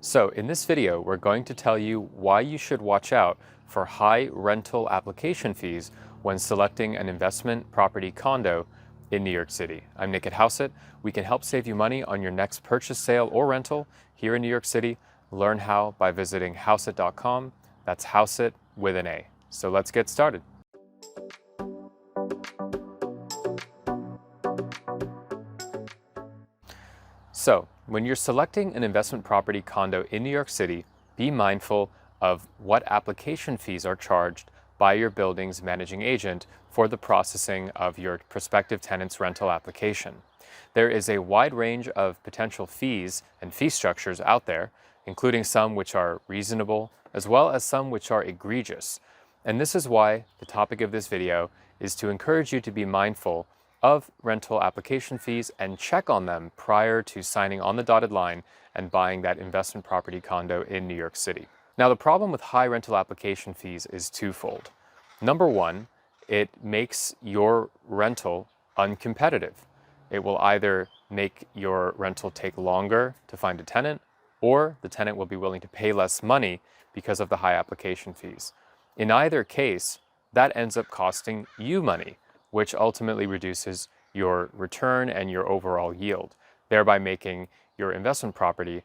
So in this video, we're going to tell you why you should watch out for high rental application fees when selecting an investment property condo in New York City. I'm Nick at Hauseit. We can help save you money on your next purchase, sale, or rental here in New York City. Learn how by visiting hauseit.com. That's Hauseit with an A. So let's get started. So, when you're selecting an investment property condo in New York City, be mindful of what application fees are charged by your building's managing agent for the processing of your prospective tenant's rental application. There is a wide range of potential fees and fee structures out there, including some which are reasonable, as well as some which are egregious. And this is why the topic of this video is to encourage you to be mindful of rental application fees and check on them prior to signing on the dotted line and buying that investment property condo in New York City. Now, the problem with high rental application fees is twofold. Number one, it makes your rental uncompetitive. It will either make your rental take longer to find a tenant, or the tenant will be willing to pay less money because of the high application fees. In either case, that ends up costing you money, which ultimately reduces your return and your overall yield, thereby making your investment property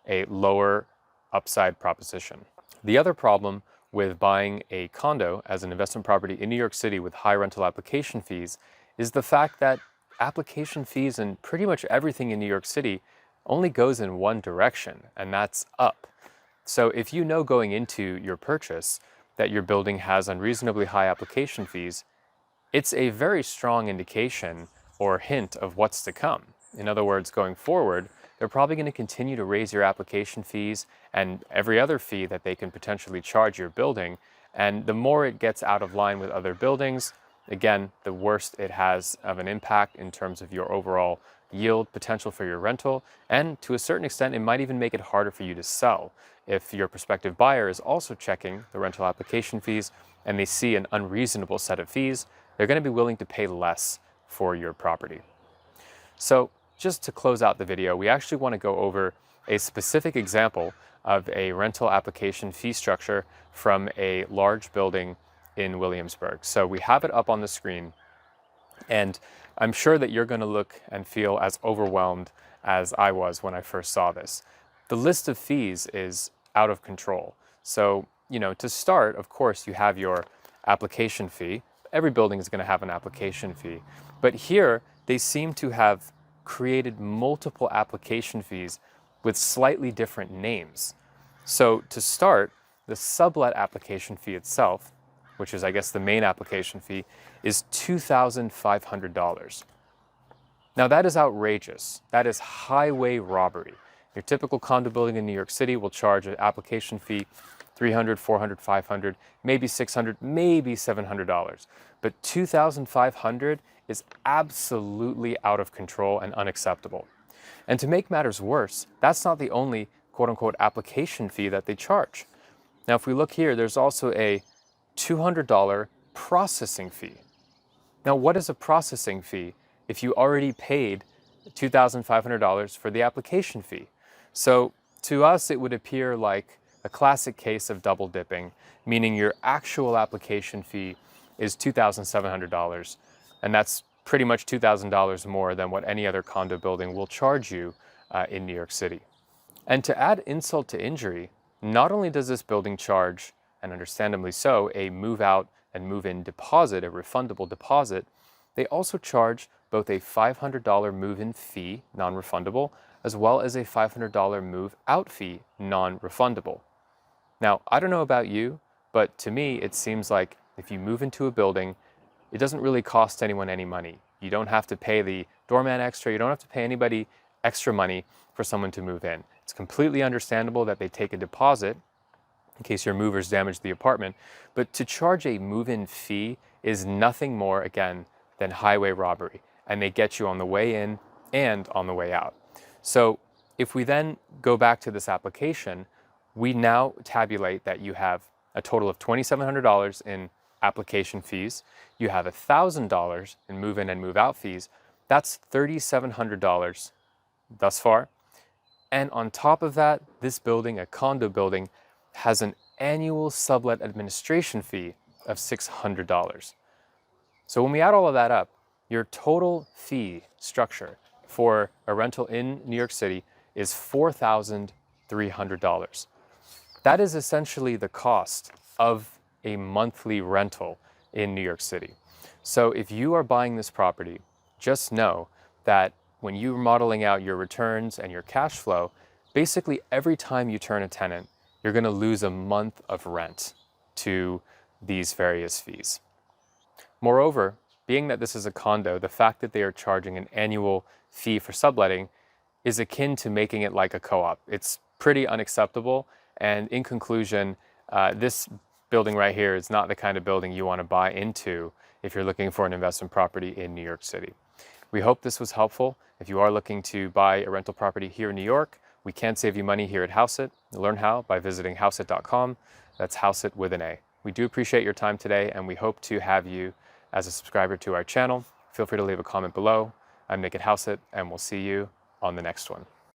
a lower upside proposition. The other problem with buying a condo as an investment property in New York City with high rental application fees is the fact that application fees and pretty much everything in New York City only goes in one direction, and that's up. So if you know going into your purchase that your building has unreasonably high application fees, it's a very strong indication or hint of what's to come. In other words, going forward, they're probably going to continue to raise your application fees and every other fee that they can potentially charge your building. And the more it gets out of line with other buildings, again, the worse it has of an impact in terms of your overall yield potential for your rental. And to a certain extent, it might even make it harder for you to sell. If your prospective buyer is also checking the rental application fees and they see an unreasonable set of fees, they're going to be willing to pay less for your property. So just to close out the video, we actually want to go over a specific example of a rental application fee structure from a large building in Williamsburg. So we have it up on the screen, and I'm sure that you're going to look and feel as overwhelmed as I was when I first saw this. The list of fees is out of control. So, to start, of course, you have your application fee. Every building is going to have an application fee. But here, they seem to have created multiple application fees with slightly different names. So to start, the sublet application fee itself, which is, I guess, the main application fee, is $2,500. Now, that is outrageous. That is highway robbery. Your typical condo building in New York City will charge an application fee $300, $400, $500, maybe $600, maybe $700. But $2,500 is absolutely out of control and unacceptable. And to make matters worse, that's not the only quote-unquote application fee that they charge. Now, if we look here, there's also a $200 processing fee. Now, what is a processing fee if you already paid $2,500 for the application fee? So to us, it would appear like a classic case of double dipping, meaning your actual application fee is $2,700, and that's pretty much $2,000 more than what any other condo building will charge you in New York City. And to add insult to injury, not only does this building charge, and understandably so, a move-out and move-in deposit, a refundable deposit, they also charge both a $500 move-in fee, non-refundable, as well as a $500 move-out fee, non-refundable. Now, I don't know about you, but to me, it seems like if you move into a building, it doesn't really cost anyone any money. You don't have to pay the doorman extra. You don't have to pay anybody extra money for someone to move in. It's completely understandable that they take a deposit in case your movers damage the apartment, but to charge a move-in fee is nothing more, again, than highway robbery, and they get you on the way in and on the way out. So if we then go back to this application, we now tabulate that you have a total of $2,700 in application fees. You have $1,000 in move-in and move-out fees. That's $3,700 thus far. And on top of that, this building, a condo building, has an annual sublet administration fee of $600. So when we add all of that up, your total fee structure for a rental in New York City is $4,300. That is essentially the cost of a monthly rental in New York City. So if you are buying this property, just know that when you're modeling out your returns and your cash flow, basically every time you turn a tenant, you're going to lose a month of rent to these various fees. Moreover, being that this is a condo, the fact that they are charging an annual fee for subletting is akin to making it like a co-op. It's pretty unacceptable. And in conclusion, this building right here is not the kind of building you want to buy into if you're looking for an investment property in New York City. We hope this was helpful. If you are looking to buy a rental property here in New York, we can save you money here at Hauseit. Learn how by visiting hauseit.com. That's Hauseit with an A. We do appreciate your time today, and we hope to have you as a subscriber to our channel. Feel free to leave a comment below. I'm Nick at Hauseit, and we'll see you on the next one.